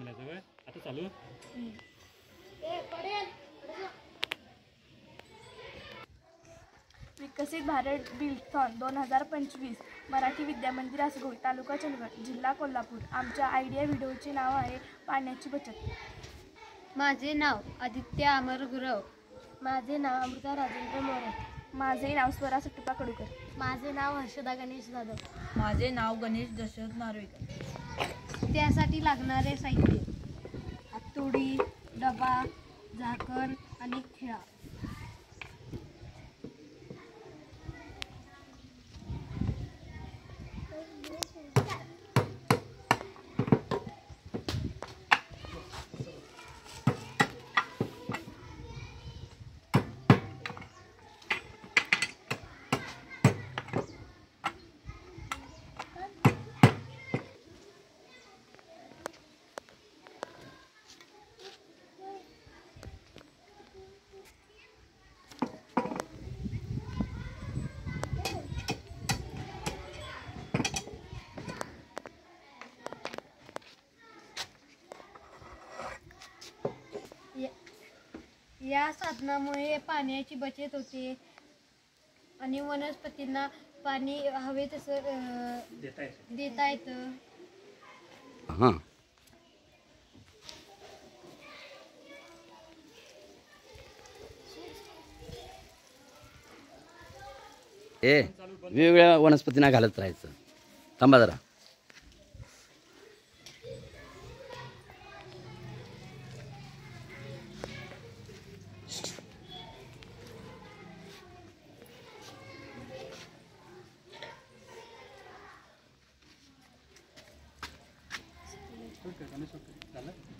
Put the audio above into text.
आता चालू विकसित भारत बिल्थॉन 2025 मराठी विद्यामंदिर आसगोई तालुका चंदगड जिल्हा कोल्हापूर। आमच्या आयडिया व्हिडिओचे नाव आहे पाण्याची बचत। माझे नाव आदित्य अमर गुरव। माझे नाव अमृता राजेंद्र मोरे। माझे नाव स्वरा सट्टुपा कडूकर। माझे नाव हर्षदा गणेश जाधव। माझे नाव गणेश दशरथ नार्वेकर। त्यासाठी लागणारे साहित्य: हातोडी, डबा, झाकण आणि खिळा। या साधनामुळे पाण्याची बचत होते आणि वनस्पतींना पाणी हवे तसं देता येतं। हां वेगवेगळ्या वनस्पतींना घालत राहायचं। थांबा जरा। झालं